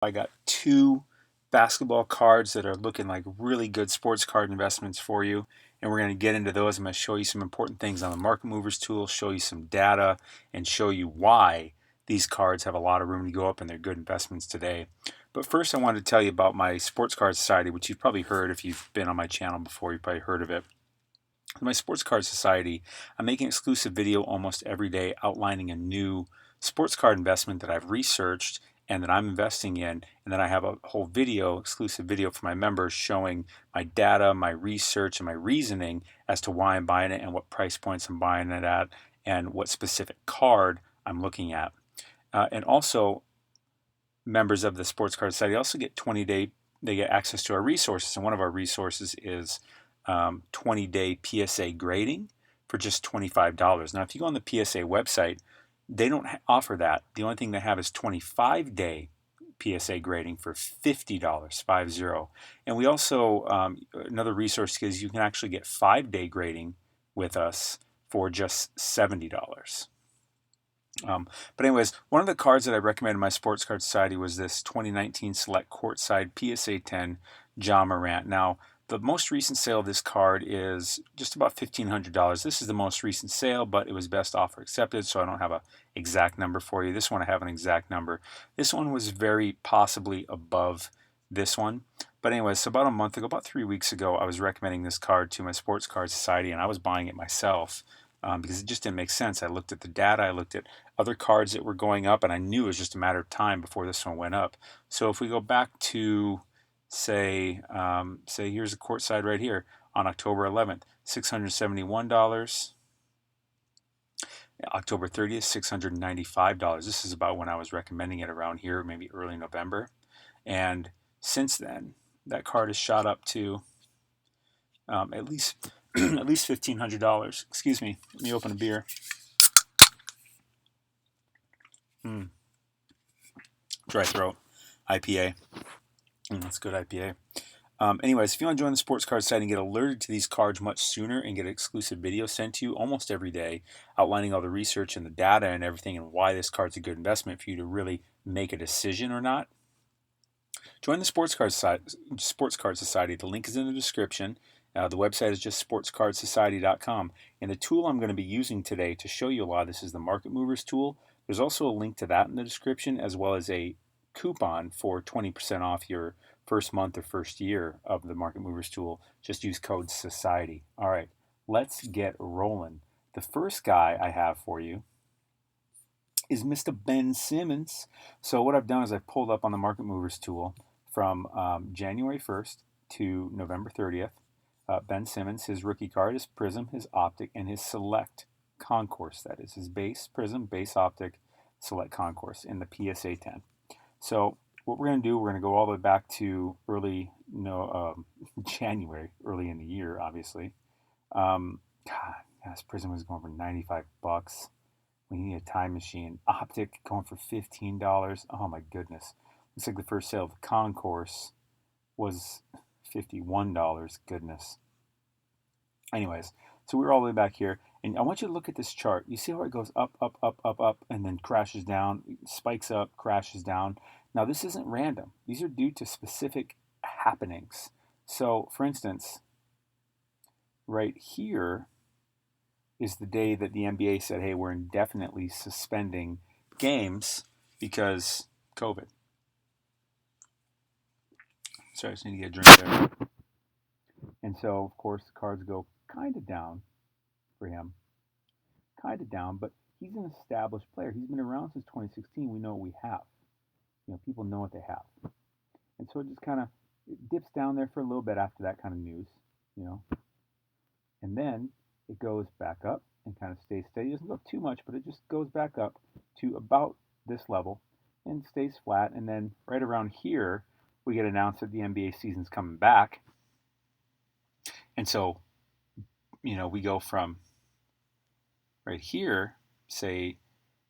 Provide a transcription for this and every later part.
I got two basketball cards that are looking like really good sports card investments for you. And we're going to get into those. I'm going to show you some important things on the market movers tool, show you some data, and show you why these cards have a lot of room to go up and they're good investments today. But first, I wanted to tell you about my Sports Card Society, which you've probably heard if you've been on my channel before. You've probably heard of it. My Sports Card Society, I'm making an exclusive video almost every day outlining a new sports card investment that I've researched and that I'm investing in. And then I have a whole video, exclusive video for my members showing my data, my research, and my reasoning as to why I'm buying it and what price points I'm buying it at and what specific card I'm looking at. And also, members of the Sports Card Society also get 20-day, they get access to our resources. And one of our resources is 20-day PSA grading for just $25. Now, if you go on the PSA website, they don't offer that. The only thing they have is 25-day PSA grading for $50, 50. And we also, another resource is you can actually get 5-day grading with us for just $70. But anyways, one of the cards that I recommended in my Sports Card Society was this 2019 Select Courtside PSA 10 Ja Morant. Now, the most recent sale of this card is just about $1,500. This is the most recent sale, but it was best offer accepted, so I don't have an exact number for you. This one I have an exact number. This one was very possibly above this one. But anyways, so about a month ago, about 3 weeks ago, I was recommending this card to my Sports Card Society, and I was buying it myself. Because it just didn't make sense. I looked at the data, I looked at other cards that were going up, and I knew it was just a matter of time before this one went up. So if we go back to, say here's a courtside right here on October 11th, $671. October 30th, $695. This is about when I was recommending it around here, maybe early November. And since then, that card has shot up to at least at least $1,500. Excuse me. Let me open a beer. Dry throat. IPA. That's good IPA. Anyways, if you want to join the Sports Card site and get alerted to these cards much sooner and get exclusive videos sent to you almost every day, outlining all the research and the data and everything and why this card's a good investment for you to really make a decision or not, join the Sports Card Society. The link is in the description. The website is just SportsCardSociety.com. And the tool I'm going to be using today to show you a lot of this is the Market Movers tool. There's also a link to that in the description, as well as a coupon for 20% off your first month or first year of the Market Movers tool. Just use code SOCIETY. All right, let's get rolling. The first guy I have for you is Mr. Ben Simmons. So what I've done is I've pulled up on the Market Movers tool from January 1st to November 30th. Ben Simmons, his rookie card, his Prism, his Optic, and his Select Concourse. That is his base Prism, base Optic, Select Concourse in the PSA 10. So what we're going to do, we're going to go all the way back to January, early in the year, obviously. God, this Prism was going for $95. We need a time machine. Optic going for $15. Oh my goodness. Looks like the first sale of the Concourse was $51. Goodness. Anyways, so we're all the way back here. And I want you to look at this chart. You see how it goes up, up, up, up, up, and then crashes down, spikes up, crashes down. Now, this isn't random. These are due to specific happenings. So, for instance, right here is the day that the NBA said, hey, we're indefinitely suspending games because COVID. Sorry, I just need to get a drink there. And so, of course, the cards go kind of down for him. Kind of down, but he's an established player. He's been around since 2016. We know what we have. People know what they have. And so it just kind of dips down there for a little bit after that kind of news, And then it goes back up and kind of stays steady. It doesn't go up too much, but it just goes back up to about this level and stays flat. And then right around here, we get announced that the NBA season's coming back. And so, we go from right here, say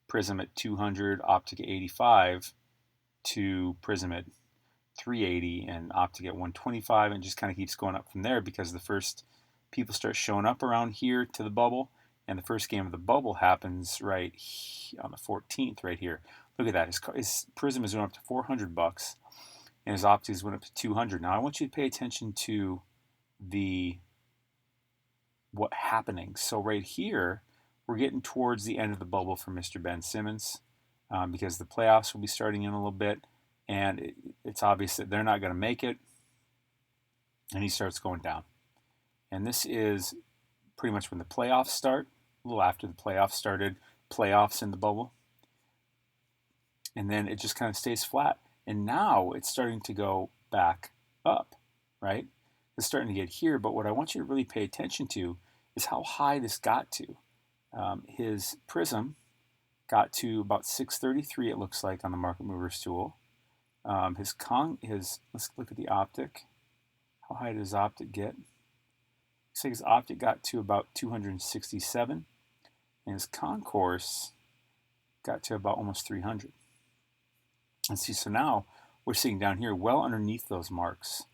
Prism at 200, Optic at 85, to Prism at 380 and Optic at 125, and just kind of keeps going up from there because the first people start showing up around here to the bubble, and the first game of the bubble happens right on the 14th right here. Look at that. His Prism is going up to $400, and his Optics went up to 200. Now I want you to pay attention to the what happening. So right here, we're getting towards the end of the bubble for Mr. Ben Simmons, because the playoffs will be starting in a little bit, and it's obvious that they're not going to make it, and he starts going down. And this is pretty much when the playoffs start, a little after the playoffs started, playoffs in the bubble. And then it just kind of stays flat. And now it's starting to go back up, right? It's starting to get here, but what I want you to really pay attention to is how high this got to. His Prism got to about 633, it looks like, on the Market Movers tool. Let's look at the Optic. How high does Optic get? Looks like his Optic got to about 267, and his Concourse got to about almost 300. And see, so now we're sitting down here well underneath those marks,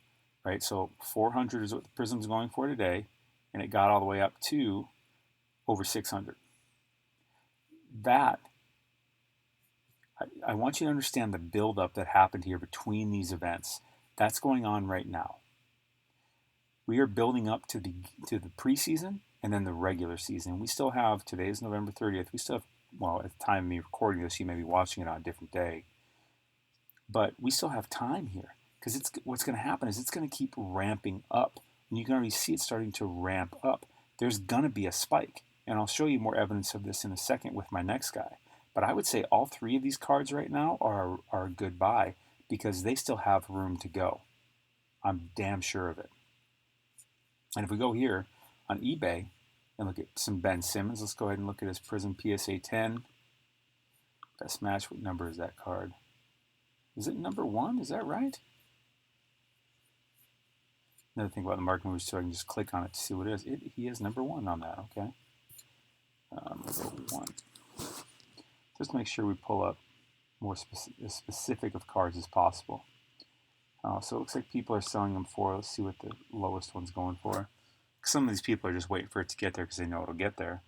right? So 400 is what the Prism's going for today, and it got all the way up to over 600. That, I want you to understand the buildup that happened here between these events. That's going on right now. We are building up to the preseason and then the regular season. We still have, today is November 30th, we still have, well, at the time of me recording this, you may be watching it on a different day, but we still have time here, because what's going to happen is it's going to keep ramping up, and you can already see it starting to ramp up. There's going to be a spike, and I'll show you more evidence of this in a second with my next guy. But I would say all three of these cards right now are a good buy, because they still have room to go. I'm damn sure of it. And if we go here on eBay and look at some Ben Simmons, let's go ahead and look at his Prism PSA 10. Best match, what number is that card? Is it number 1? Is that right? Another thing about the Market Movers too, I can just click on it to see what it is. He is number 1 on that, okay? Number 1. Just make sure we pull up more specific of cards as possible. So it looks like people are selling them for, let's see what the lowest one's going for. Some of these people are just waiting for it to get there because they know it'll get there.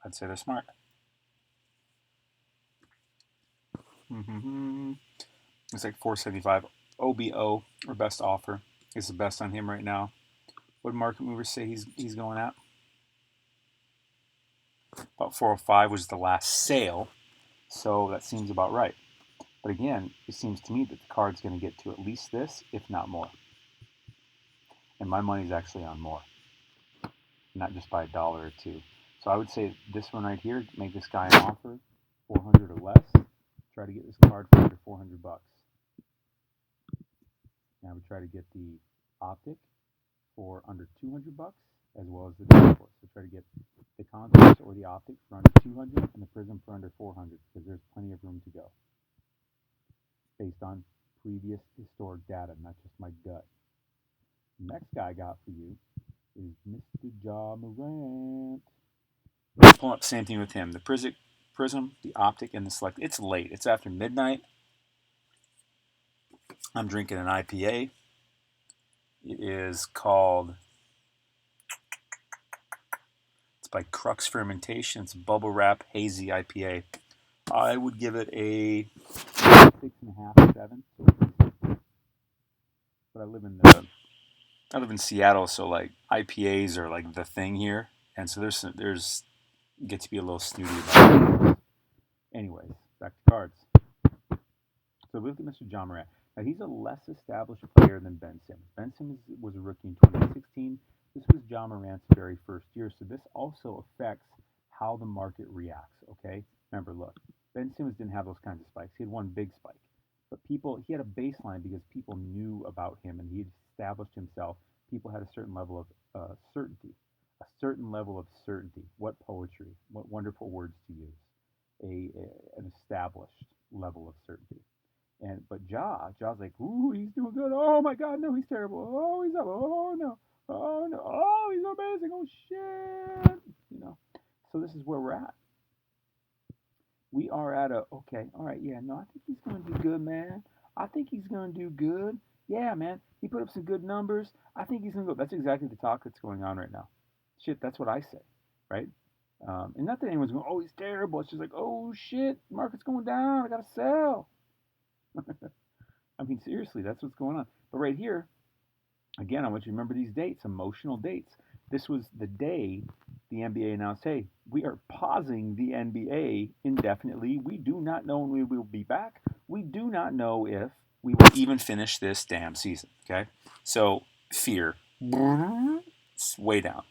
I'd say they're smart. It's like $475. OBO, or best offer, is the best on him right now. What Market Movers say he's going at? About $405 was the last sale, so that seems about right. But again, it seems to me that the card's going to get to at least this, if not more. And my money's actually on more, not just by $1 or $2. So I would say this one right here, make this guy an offer, 400 or less. Try to get this card for under $400. Now we try to get the Optic for under $200, as well as the Concourse. So try to get the Concourse or the Optic for under 200 and the Prism for under 400, because there's plenty of room to go, based on previous historic data, not just my gut. The next guy I got for you is Mr. Ja Morant. Pull up, same thing with him. The Prism, the Optic, and the Select. It's late. It's after midnight. I'm drinking an IPA. It is called, it's by Crux Fermentation. It's Bubble Wrap Hazy IPA. I would give it a 6.5, 7. But I live in Seattle, so like IPAs are like the thing here, and so there's get to be a little snooty about it. Anyways, back to cards. So we look at Mr. Ja Morant. Now he's a less established player than Ben Simmons. Ben Simmons was a rookie in 2016. This was Ja Morant's very first year, so this also affects how the market reacts. Okay, remember, look, Ben Simmons didn't have those kinds of spikes. He had one big spike, but he had a baseline because people knew about him and he had established himself. People had a certain level of certainty. A certain level of certainty. What poetry, what wonderful words to use. An established level of certainty. But Ja's like, ooh, he's doing good. Oh my God, no, he's terrible. Oh, he's up. Oh no. Oh no. Oh, he's amazing. Oh shit. So this is where we're at. We are at okay, all right, yeah, no, I think he's gonna do good, man. I think he's gonna do good. Yeah, man. He put up some good numbers. I think he's gonna go. That's exactly the talk that's going on right now. Shit, that's what I say, right? And not that anyone's going, oh, he's terrible. It's just like, oh shit, market's going down. I gotta sell. I mean, seriously, that's what's going on. But right here, again, I want you to remember these dates, emotional dates. This was the day the NBA announced, hey, we are pausing the NBA indefinitely. We do not know when we will be back. We do not know if we will even finish this damn season. Okay? So, fear. It's way down.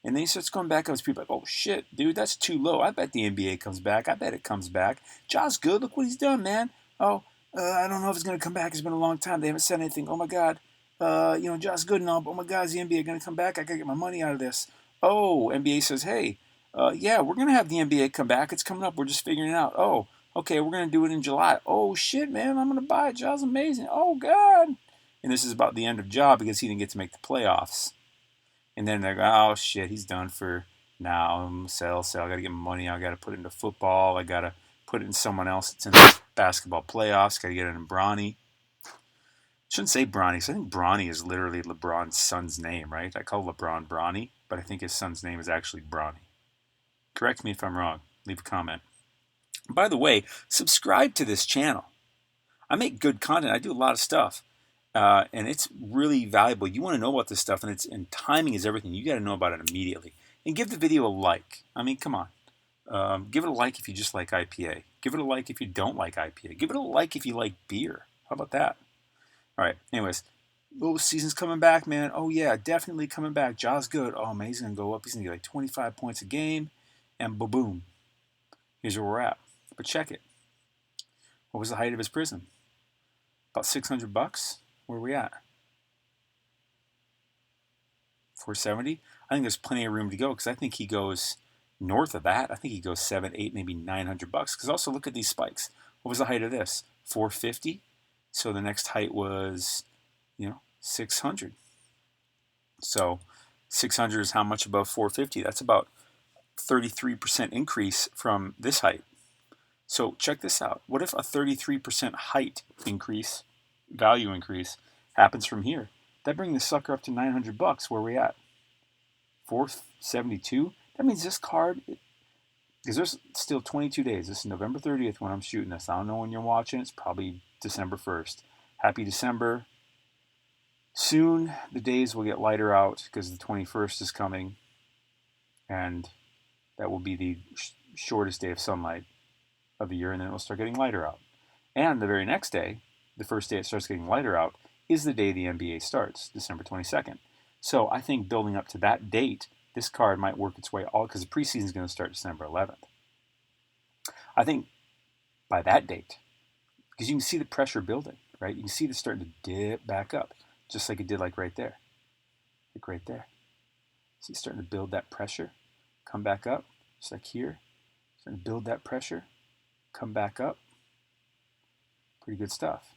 And then he starts going back. I was people like, oh shit, dude, that's too low. I bet the NBA comes back. I bet it comes back. Ja's good. Look what he's done, man. Oh, I don't know if it's going to come back. It's been a long time. They haven't said anything. Oh my God. Ja's good and all. But oh my God, is the NBA going to come back? I got to get my money out of this. Oh, NBA says, hey, yeah, we're going to have the NBA come back. It's coming up. We're just figuring it out. Oh, okay, we're going to do it in July. Oh shit, man, I'm going to buy it. Ja's amazing. Oh God. And this is about the end of Ja because he didn't get to make the playoffs. And then they're going, oh shit, he's done for now. Sell. I got to get my money. I got to put it into football. I got to put it in someone else that's in the basketball playoffs. Got to get it in Bronny. Shouldn't say Bronny. So I think Bronny is literally LeBron's son's name, right? I call LeBron Bronny, but I think his son's name is actually Bronny. Correct me if I'm wrong. Leave a comment. By the way, subscribe to this channel. I make good content. I do a lot of stuff. And it's really valuable. You want to know about this stuff, and timing is everything. You got to know about it immediately. And give the video a like. I mean, come on. Give it a like if you just like IPA. Give it a like if you don't like IPA. Give it a like if you like beer. How about that? All right. Anyways, season's coming back, man. Oh yeah, definitely coming back. Ja's good. Oh man, he's gonna go up. He's gonna get like 25 points a game, and boom. Here's where we're at. But check it. What was the height of his prism? About $600. Where are we at? 470. I think there's plenty of room to go because I think he goes north of that. I think he goes 7, 8, maybe $900. Because also look at these spikes. What was the height of this? 450. So the next height was, 600. So 600 is how much above 450? That's about 33% increase from this height. So check this out. What if a 33% height increase, value increase, happens from here? That brings the sucker up to $900. Where are we at? 472. That means this card, because there's still 22 days. This is November 30th when I'm shooting this. I don't know when you're watching. It's probably December 1st. Happy December. Soon the days will get lighter out because the 21st is coming, and that will be the shortest day of sunlight of the year, and then it will start getting lighter out. And the very next day, the first day it starts getting lighter out, is the day the NBA starts, December 22nd. So I think building up to that date, this card might work its way all, because the preseason is going to start December 11th. I think by that date, because you can see the pressure building, right? You can see this starting to dip back up, just like it did like right there. Like right there. See, it's starting to build that pressure, come back up, just like here. Starting to build that pressure, come back up. Pretty good stuff.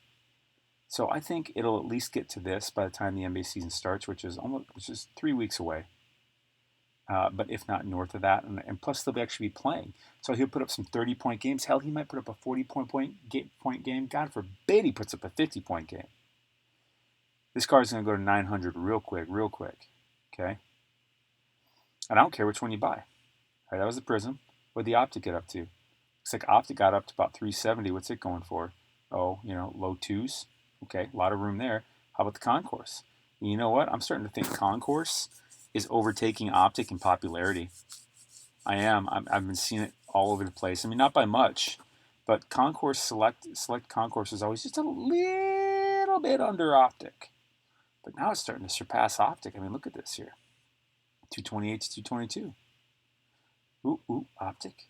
So I think it'll at least get to this by the time the NBA season starts, which is 3 weeks away. But if not north of that, and plus they'll actually be playing. So he'll put up some 30-point games. Hell, he might put up a 40-point game. God forbid he puts up a 50-point game. This card is going to go to 900 real quick. Okay? And I don't care which one you buy. All right, that was the Prism. What did the Optic get up to? Looks like Optic got up to about 370. What's it going for? Oh, low twos. Okay, a lot of room there. How about the Concourse? And you know what? I'm starting to think Concourse is overtaking Optic in popularity. I am. I've been seeing it all over the place. I mean, not by much, but Concourse select Concourse is always just a little bit under Optic. But now it's starting to surpass Optic. I mean, look at this here. 228 to 222. Ooh, Optic.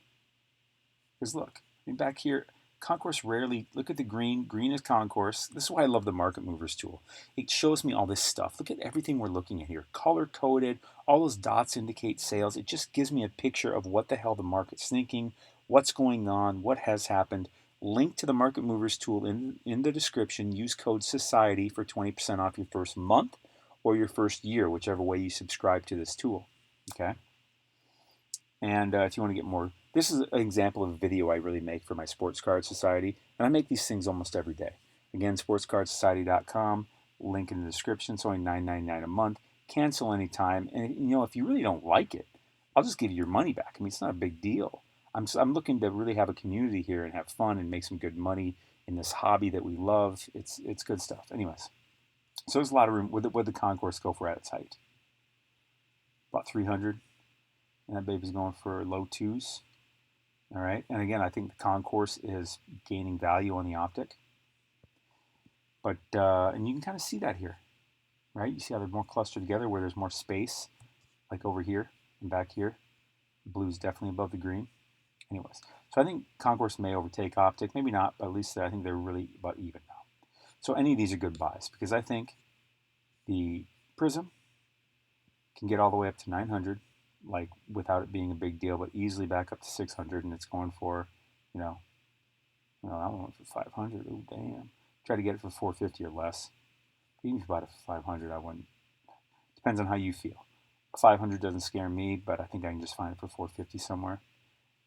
Because look, I mean, back here, Concourse rarely, look at the green. Green is Concourse. This is why I love the Market Movers tool. It shows me all this stuff. Look at everything we're looking at here. Color-coded, all those dots indicate sales. It just gives me a picture of what the hell the market's thinking, what's going on, what has happened. Link to the Market Movers tool in the description. Use code SOCIETY for 20% off your first month or your first year, whichever way you subscribe to this tool. Okay? And if you want to get more, this is an example of a video I really make for my Sports Card Society, and I make these things almost every day. Again, SportsCardSociety.com, link in the description. It's only $9.99 a month. Cancel anytime, and if you really don't like it, I'll just give you your money back. I mean, it's not a big deal. I'm looking to really have a community here and have fun and make some good money in this hobby that we love. It's good stuff. Anyways, so there's a lot of room. Would the concourse go for at its height? About 300, and that baby's going for low twos. All right, and again, I think the concourse is gaining value on the optic, but and you can kind of see that here, right? You see how they're more clustered together, where there's more space, like over here and back here. Blue's definitely above the green. Anyways, so I think concourse may overtake optic, maybe not, but at least I think they're really about even now. So any of these are good buys because I think the Prism can get all the way up to 900, like without it being a big deal, but easily back up to 600, and it's going for, you know, that one went for 500. Oh damn! Try to get it for 450 or less. Even if you bought it for 500, I wouldn't. Depends on how you feel. 500 doesn't scare me, but I think I can just find it for 450 somewhere.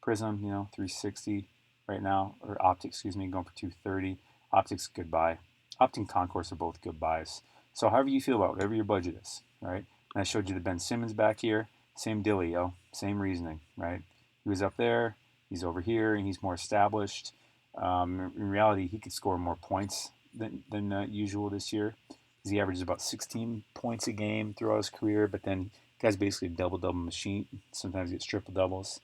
Prism, 360 right now, or Optic, excuse me, going for 230. Optic's good buy. Optic and Concourse are both good buys. So however you feel about it, whatever your budget is, right? And I showed you the Ben Simmons back here. Same dealio, same reasoning, right? He was up there, he's over here, and he's more established. In reality, he could score more points than usual this year because he averages about 16 points a game throughout his career, but then guy's basically a double-double machine. Sometimes he gets triple-doubles.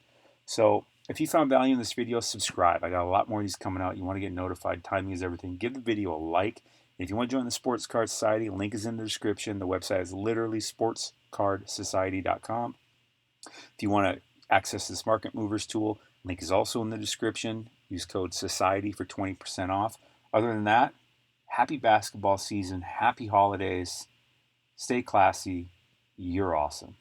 So if you found value in this video, subscribe. I got a lot more of these coming out. You want to get notified. Timing is everything. Give the video a like. If you want to join the Sports Card Society, link is in the description. The website is literally sportscardsociety.com. If you want to access this Market Movers tool, link is also in the description. Use code SOCIETY for 20% off. Other than that, happy basketball season. Happy holidays. Stay classy. You're awesome.